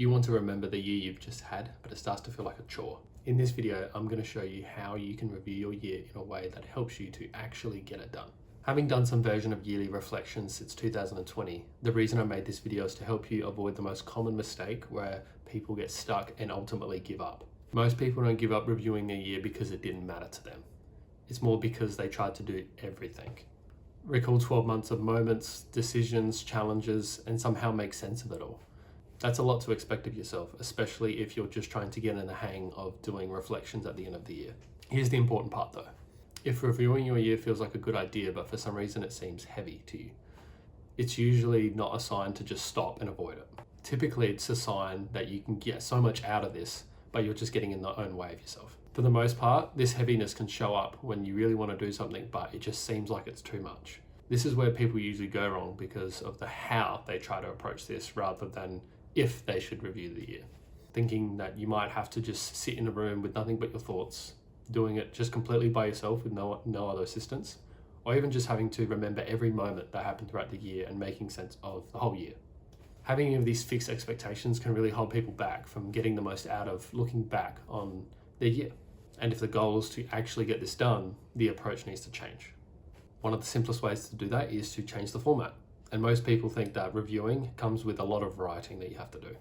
You want to remember the year you've just had, but it starts to feel like a chore. In this video, I'm going to show you how you can review your year in a way that helps you to actually get it done. Having done some version of yearly reflections since 2020, the reason I made this video is to help you avoid the most common mistake where people get stuck and ultimately give up. Most people don't give up reviewing their year because it didn't matter to them. It's more because they tried to do everything. Recall 12 months of moments, decisions, challenges, and somehow make sense of it all. That's a lot to expect of yourself, especially if you're just trying to get in the hang of doing reflections at the end of the year. Here's the important part though. If reviewing your year feels like a good idea, but for some reason it seems heavy to you, it's usually not a sign to just stop and avoid it. Typically, it's a sign that you can get so much out of this, but you're just getting in the own way of yourself. For the most part, this heaviness can show up when you really want to do something, but it just seems like it's too much. This is where people usually go wrong because of the how they try to approach this rather than if they should review the year. Thinking that you might have to just sit in a room with nothing but your thoughts, doing it just completely by yourself with no other assistance, or even just having to remember every moment that happened throughout the year and making sense of the whole year. Having any of these fixed expectations can really hold people back from getting the most out of looking back on their year. And if the goal is to actually get this done, the approach needs to change. One of the simplest ways to do that is to change the format. And most people think that reviewing comes with a lot of writing that you have to do.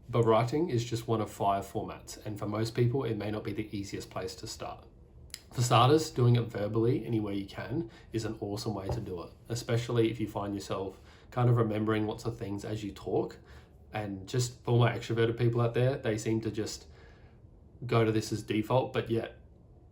But writing is just one of 5 formats, and for most people, it may not be the easiest place to start. For starters, doing it verbally any way you can is an awesome way to do it, especially if you find yourself kind of remembering lots of things as you talk. And just for my extroverted people out there, they seem to just go to this as default, but yet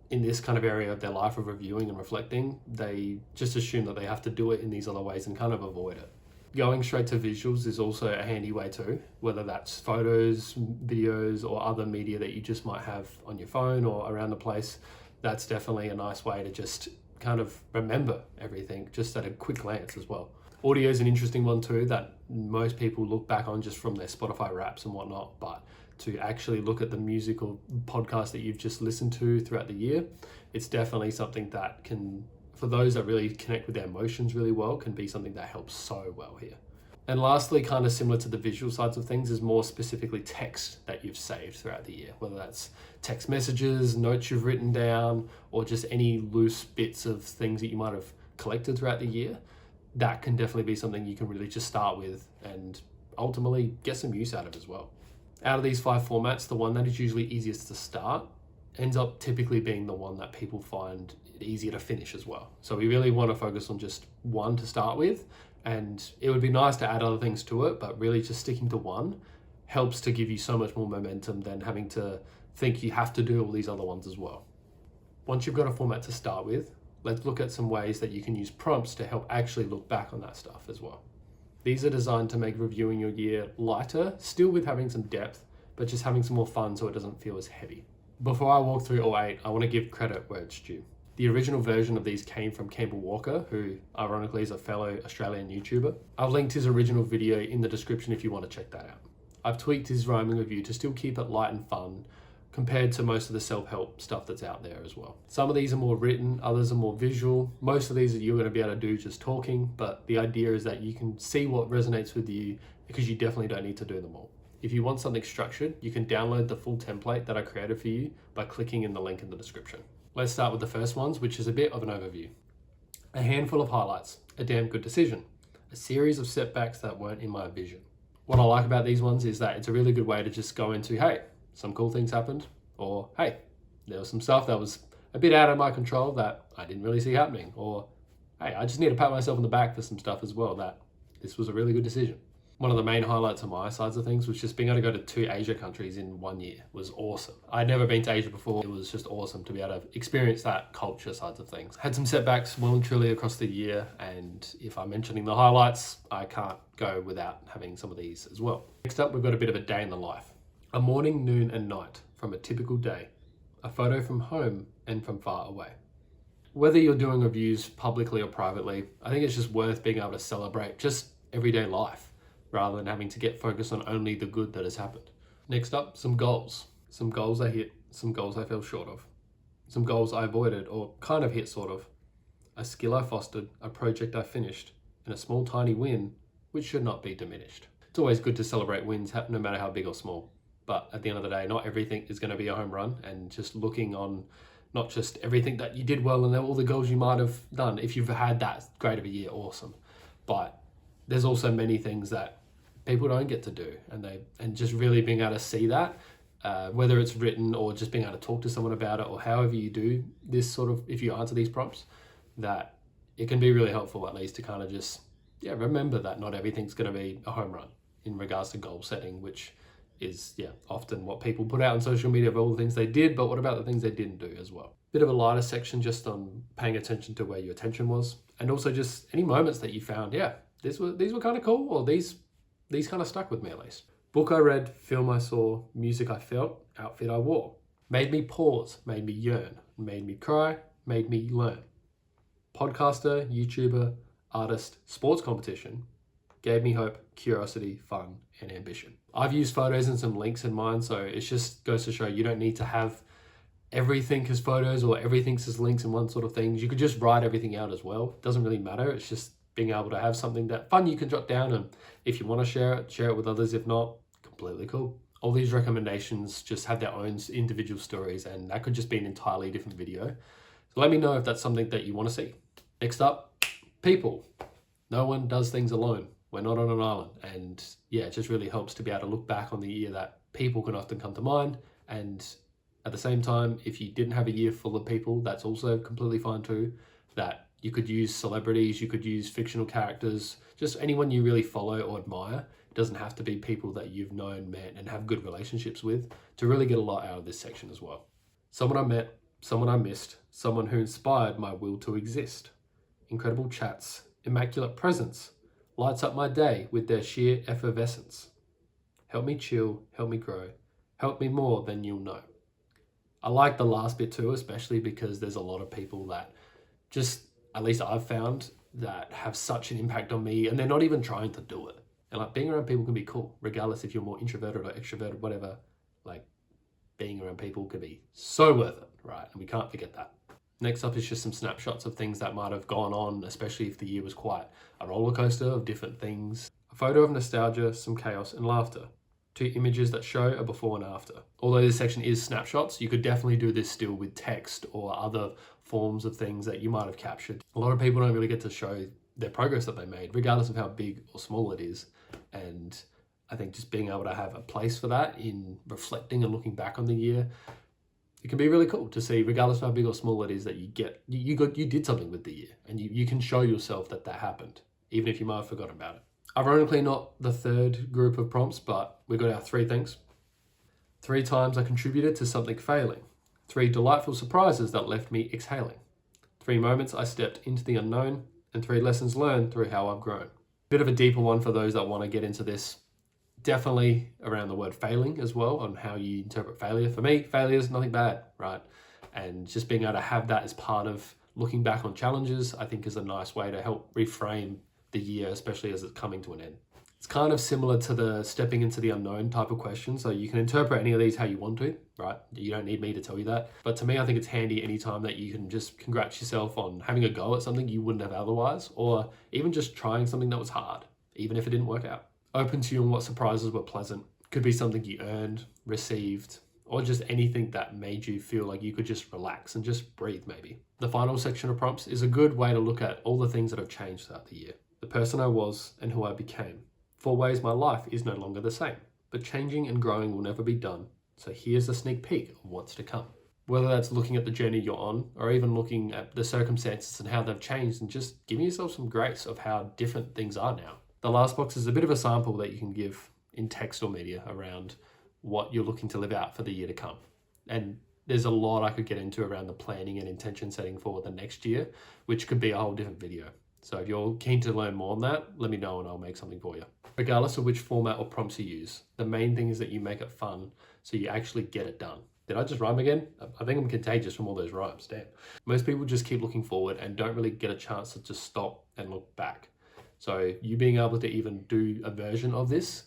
in this kind of area of their life of reviewing and reflecting, they just assume that they have to do it in these other ways and kind of avoid it. Going straight to visuals is also a handy way too, whether that's photos, videos, or other media that you just might have on your phone or around the place. That's definitely a nice way to just kind of remember everything just at a quick glance as well. Audio is an interesting one too that most people look back on just from their Spotify Wraps and whatnot, but to actually look at the musical podcast that you've just listened to throughout the year, it's definitely something that can, for those that really connect with their emotions really well, can be something that helps so well here. And lastly, kind of similar to the visual sides of things, is more specifically text that you've saved throughout the year, whether that's text messages, notes you've written down, or just any loose bits of things that you might have collected throughout the year. That can definitely be something you can really just start with and ultimately get some use out of as well. Out of these 5 formats, the one that is usually easiest to start ends up typically being the one that people find it easier to finish as well. So we really want to focus on just one to start with, and it would be nice to add other things to it, but really just sticking to one helps to give you so much more momentum than having to think you have to do all these other ones as well. Once you've got a format to start with, let's look at some ways that you can use prompts to help actually look back on that stuff as well. These are designed to make reviewing your year lighter, still with having some depth, but just having some more fun so it doesn't feel as heavy. Before I walk through all 8, I want to give credit where it's due. The original version of these came from Campbell Walker, who ironically is a fellow Australian YouTuber. I've linked his original video in the description if you want to check that out. I've tweaked his rhyming review to still keep it light and fun, compared to most of the self-help stuff that's out there as well. Some of these are more written, others are more visual. Most of these you're going to be able to do just talking, but the idea is that you can see what resonates with you because you definitely don't need to do them all. If you want something structured, you can download the full template that I created for you by clicking in the link in the description. Let's start with the first ones, which is a bit of an overview. A handful of highlights, a damn good decision, a series of setbacks that weren't in my vision. What I like about these ones is that it's a really good way to just go into, hey, some cool things happened, or hey, there was some stuff that was a bit out of my control that I didn't really see happening, or hey, I just need to pat myself on the back for some stuff as well, that this was a really good decision. One of the main highlights on my sides of things was just being able to go to 2 Asia countries in 1 year. It was awesome. I'd never been to Asia before. It was just awesome to be able to experience that culture sides of things. Had some setbacks well and truly across the year, and if I'm mentioning the highlights, I can't go without having some of these as well. Next up, we've got a bit of a day in the life. A morning, noon, and night from a typical day. A photo from home and from far away. Whether you're doing reviews publicly or privately, I think it's just worth being able to celebrate just everyday life, rather than having to get focused on only the good that has happened. Next up, some goals. Some goals I hit, some goals I fell short of. Some goals I avoided or kind of hit sort of. A skill I fostered, a project I finished, and a small tiny win, which should not be diminished. It's always good to celebrate wins, no matter how big or small. But at the end of the day, not everything is going to be a home run, and just looking on not just everything that you did well and all the goals you might have done. If you've had that great of a year, awesome. But there's also many things that people don't get to do, and just really being able to see that, whether it's written or just being able to talk to someone about it, or however you do this sort of, if you answer these prompts, that it can be really helpful, at least, to kind of just, remember that not everything's going to be a home run in regards to goal setting, which is often what people put out on social media of all the things they did, but what about the things they didn't do as well? Bit of a lighter section just on paying attention to where your attention was, and also just any moments that you found, these were kind of cool, or these kind of stuck with me at least. Book I read, film I saw, music I felt, outfit I wore. Made me pause, made me yearn, made me cry, made me learn. Podcaster, YouTuber, artist, sports competition, gave me hope, curiosity, fun, and ambition. I've used photos and some links in mine, so it just goes to show you don't need to have everything as photos or everything as links in one sort of thing. You could just write everything out as well. It doesn't really matter. It's just being able to have something that fun you can jot down, and if you want to share it with others. If not, completely cool. All these recommendations just have their own individual stories, and that could just be an entirely different video. So let me know if that's something that you want to see. Next up, people. No one does things alone. We're not on an island. And it just really helps to be able to look back on the year that people can often come to mind. And at the same time, if you didn't have a year full of people, that's also completely fine too. That you could use celebrities, you could use fictional characters, just anyone you really follow or admire. It doesn't have to be people that you've known, met, and have good relationships with to really get a lot out of this section as well. Someone I met, someone I missed, someone who inspired my will to exist. Incredible chats, immaculate presence, lights up my day with their sheer effervescence. Help me chill, help me grow, help me more than you'll know. I like the last bit too, especially because there's a lot of people that just, at least I've found, that have such an impact on me, and they're not even trying to do it. And like, being around people can be cool, regardless if you're more introverted or extroverted, whatever. Like, being around people could be so worth it, right? And we can't forget that. Next up is just some snapshots of things that might have gone on, especially if the year was quite a roller coaster of different things. A photo of nostalgia, some chaos and laughter. 2 images that show a before and after. Although this section is snapshots, you could definitely do this still with text or other forms of things that you might have captured. A lot of people don't really get to show their progress that they made, regardless of how big or small it is. And I think just being able to have a place for that in reflecting and looking back on the year, it can be really cool to see, regardless of how big or small it is, that you did something with the year, and you can show yourself that happened, even if you might have forgotten about it. Ironically, not the third group of prompts, but we got our 3 things. 3 times I contributed to something failing. 3 delightful surprises that left me exhaling. 3 moments I stepped into the unknown, and 3 lessons learned through how I've grown. Bit of a deeper one for those that want to get into this. Definitely around the word failing as well, on how you interpret failure. For me, failure is nothing bad, right? And just being able to have that as part of looking back on challenges, I think, is a nice way to help reframe the year, especially as it's coming to an end. It's kind of similar to the stepping into the unknown type of question. So you can interpret any of these how you want to, right? You don't need me to tell you that. But to me, I think it's handy anytime that you can just congratulate yourself on having a go at something you wouldn't have otherwise, or even just trying something that was hard, even if it didn't work out. Open to you on what surprises were pleasant. Could be something you earned, received, or just anything that made you feel like you could just relax and just breathe maybe. The final section of prompts is a good way to look at all the things that have changed throughout the year. The person I was and who I became. 4 ways my life is no longer the same, but changing and growing will never be done. So here's a sneak peek of what's to come. Whether that's looking at the journey you're on, or even looking at the circumstances and how they've changed, and just giving yourself some grace of how different things are now. The last box is a bit of a sample that you can give in text or media around what you're looking to live out for the year to come. And there's a lot I could get into around the planning and intention setting for the next year, which could be a whole different video. So if you're keen to learn more on that, let me know and I'll make something for you. Regardless of which format or prompts you use, the main thing is that you make it fun so you actually get it done. Did I just rhyme again? I think I'm contagious from all those rhymes, damn. Most people just keep looking forward and don't really get a chance to just stop and look back. So you being able to even do a version of this,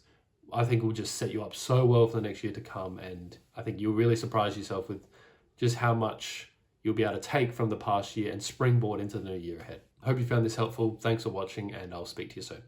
I think will just set you up so well for the next year to come. And I think you'll really surprise yourself with just how much you'll be able to take from the past year and springboard into the new year ahead. I hope you found this helpful. Thanks for watching, and I'll speak to you soon.